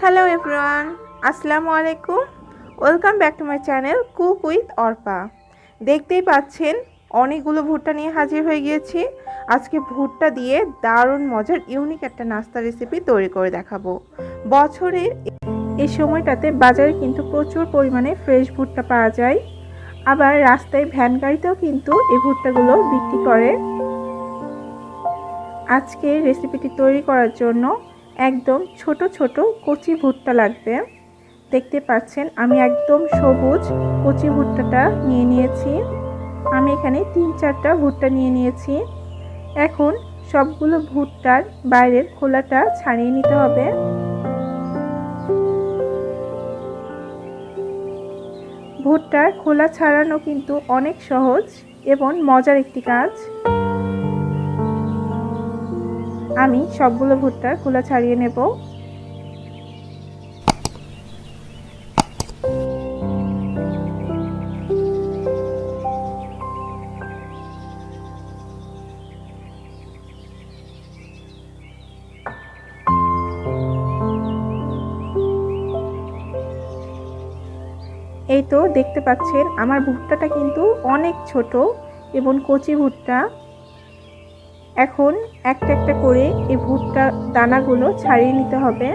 Hello everyone, আসসালামু আলাইকুম। Welcome back to my channel cook with Arpa. দেখতেই পাচ্ছেন অনেকগুলো ভুট্টা নিয়ে হাজির হয়ে গিয়েছি। আজকে ভুট্টা দিয়ে দারুণ মজার ইউনিক একটা নাস্তা রেসিপি তৈরি করে দেখাবো। বছরের এই সময়টাতে বাজারে কিন্তু প্রচুর পরিমাণে ফ্রেশ ভুট্টা পাওয়া যায়, আবার রাস্তায় ভ্যান গাড়িতেও কিন্তু এই ভুট্টাগুলো বিক্রি করে। আজকে রেসিপিটি তৈরি করার জন্য একদম ছোট ছোট কচি ভুট্টা লাগবে। দেখতে পাচ্ছেন আমি একদম সবুজ কচি ভুট্টাটা নিয়ে নিয়েছি। আমি এখানে 3-4টা ভুট্টা নিয়ে নিয়েছি। এখন সবগুলো ভুট্টার বাইরের খোলাটা ছাড়িয়ে নিতে হবে। ভুট্টার খোলা ছাড়ানো কিন্তু অনেক সহজ এবং মজার একটি কাজ। আমি সবগুলো ভুট্টার খোলা ছাড়িয়ে নেব। এই তো দেখতে পাচ্ছেন আমার ভুট্টাটা কিন্তু অনেক ছোট এবং কচি ভুট্টা। এখন একটা একটা করে এই ভুট্টা দানাগুলো ছাড়িয়ে নিতে হবে।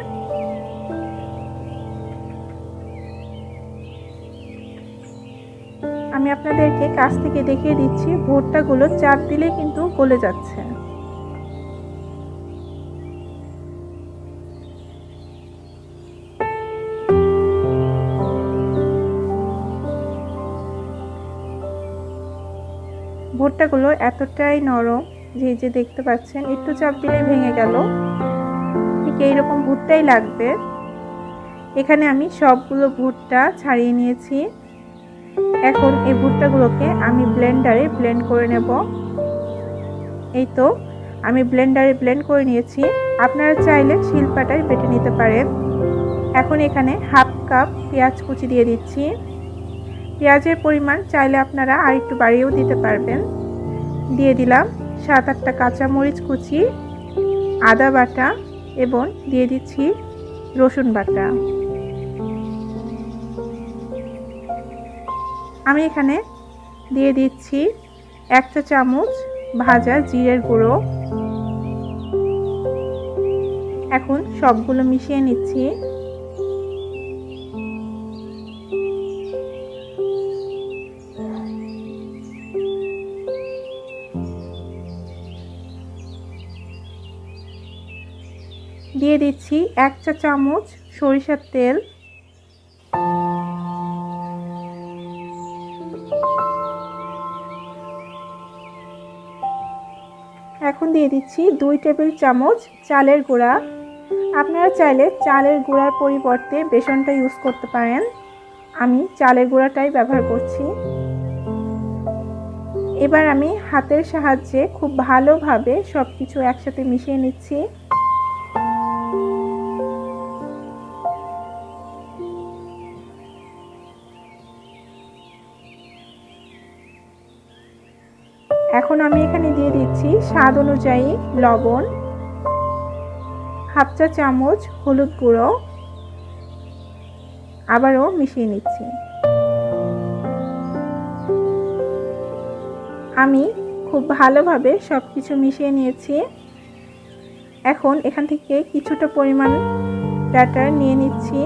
আমি আপনাদেরকে কাছ থেকে দেখিয়ে দিচ্ছি, ভুট্টাগুলো চাপ দিলে কিন্তু গলে যাচ্ছে। ভুট্টাগুলো এতটাই নরম যে দেখতে পাচ্ছেন, একটু চাপ দিলে ভেঙে গেল। ঠিক এইরকম ভুট্টাই লাগবে। এখানে আমি সবগুলো ভুট্টা ছাড়িয়ে নিয়েছি। এখন এই ভুট্টাগুলোকে আমি ব্লেন্ডারে ব্লেন্ড করে নেব। এই তো আমি ব্লেন্ডারে ব্লেন্ড করে নিয়েছি। আপনারা চাইলে শিলপাটায় বেটে নিতে পারেন। এখন এখানে হাফ কাপ পেঁয়াজ কুচি দিয়ে দিচ্ছি। পেঁয়াজের পরিমাণ চাইলে আপনারা আর একটু বাড়িয়েও দিতে পারবেন। দিয়ে দিলাম 7-8টা কাঁচামরিচ কুচি, আদা বাটা এবং দিয়ে দিচ্ছি রসুন বাটা। আমি এখানে দিয়ে দিচ্ছি 1 চা চামচ ভাজা জিরের গুঁড়ো। এখন সবগুলো মিশিয়ে নিচ্ছি। দিয়ে দিচ্ছি 1 চা চামচ সরিষার তেল। এখন দিয়ে দিচ্ছি 2 টেবিল চামচ চালের গুঁড়া। আপনারা চাইলে চালের গুঁড়ার পরিবর্তে বেসনটা ইউজ করতে পারেন। আমি চালের গুঁড়াটাই ব্যবহার করছি। এবার আমি হাতের সাহায্যে খুব ভালোভাবে সবকিছু একসাথে মিশিয়ে নিচ্ছি। এখন আমি এখানে দিয়ে দিচ্ছি স্বাদ অনুযায়ী লবণ, হাফ চা চামচ হলুদ গুঁড়ো। আবারও মিশিয়ে নিচ্ছি। আমি খুব ভালোভাবে সবকিছু মিশিয়ে নিয়েছি। এখন এখান থেকে কিছুটা পরিমাণ ব্যাটার নিয়ে নিচ্ছি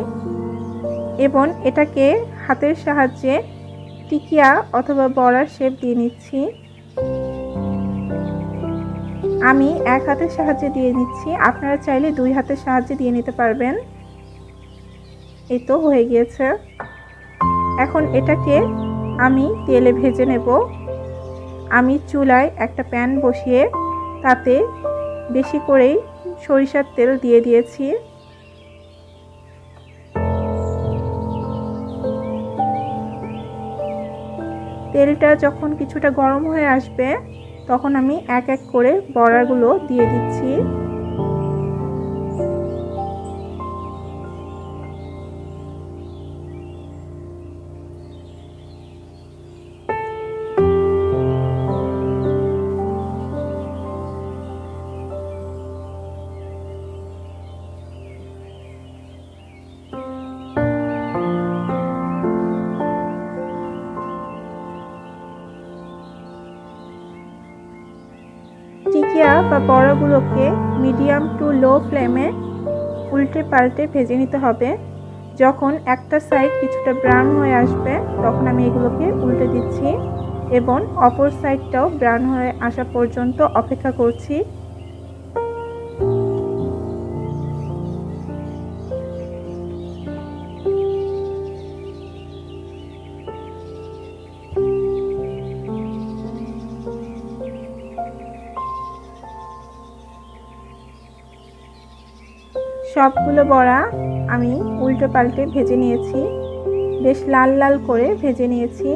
এবং এটাকে হাতের সাহায্যে টিকিয়া অথবা বড়ার শেপ দিয়ে নিচ্ছি। আমি এক হাতের সাহায্যে দিয়ে নিচ্ছি, আপনারা চাইলে 2 হাতের সাহায্যে দিয়ে নিতে পারবেন। এই তো হয়ে গিয়েছে। এখন এটাকে আমি তেলে ভেজে নেব। আমি চুলায় একটা প্যান বসিয়ে তাতে বেশি করেই সরিষার তেল দিয়ে দিয়েছি। তেলটা যখন কিছুটা গরম হয়ে আসবে তখন আমি এক এক করে বড়াগুলো দিয়ে দিচ্ছি। বা বড়াগুলোকে মিডিয়াম টু লো ফ্লেমে উল্টে পাল্টে ভেজে নিতে হবে। যখন একটা সাইড কিছুটা ব্রাউন হয়ে আসবে তখন আমি এগুলোকে উল্টে দিচ্ছি এবং অপর সাইডটাও ব্রাউন হয়ে আসা পর্যন্ত অপেক্ষা করছি। সবগুলো বড়া আমি উল্টে পাল্টে ভেজে নিয়েছি, বেশ লাল লাল করে ভেজে নিয়েছি।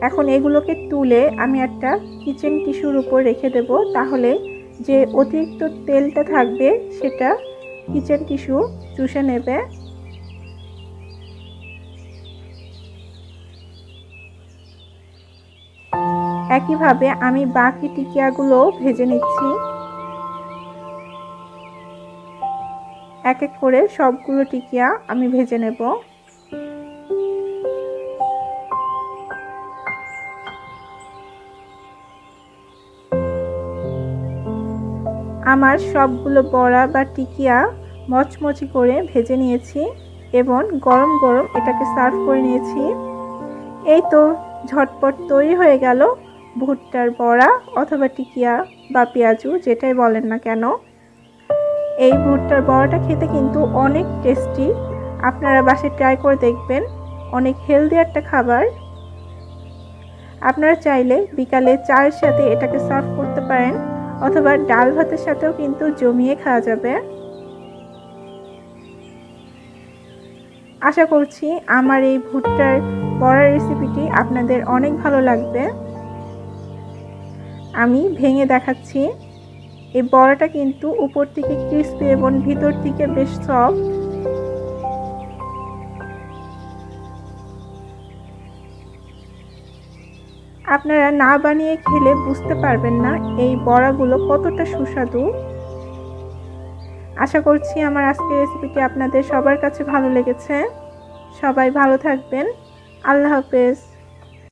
এখন এগুলোকে তুলে আমি একটা কিচেন টিস্যুর উপর রেখে দেব, তাহলে যে অতিরিক্ত তেলটা থাকবে সেটা কিচেন টিস্যু চুষে নেবে। একইভাবে আমি বাকি টিকিয়াগুলো ভেজে নিচ্ছি। এক এক করে সবগুলো টিকিয়া আমি ভেজে নেব। আমার সবগুলো বড়া বা টিকিয়া মচমচি করে ভেজে নিয়েছি এবং গরম গরম এটাকে সার্ভ করে নিয়েছি। এই তো ঝটপট তৈরি হয়ে গেল ভুট্টার বড়া অথবা টিকিয়া বা পেঁয়াজু, যেটাই বলেন না কেন। এই ভুট্টার বড়াটা খেতে কিন্তু অনেক টেস্টি, আপনারা বাসায় ট্রাই করে দেখবেন। অনেক হেলদি একটা খাবার। আপনারা চাইলে বিকালে চায়ের সাথে এটাকে সার্ভ করতে পারেন অথবা ডাল ভাতের সাথেও কিন্তু জমিয়ে খাওয়া যাবে। আশা করছি আমার এই ভুট্টার বড়ার রেসিপিটি আপনাদের অনেক ভালো লাগবে। আমি ভেঙে দেখাচ্ছি। এই বড়াটা কিন্তু উপর থেকে ক্রিস্পি এবং ভিতর থেকে বেশ সফট। আপনারা না বানিয়ে খেলে বুঝতে পারবেন না এই বড়াগুলো কতটা সুস্বাদু। আশা করছি আমার আজকের রেসিপিটি আপনাদের সবার কাছে ভালো লেগেছে। সবাই ভালো থাকবেন। আল্লাহ হাফেজ।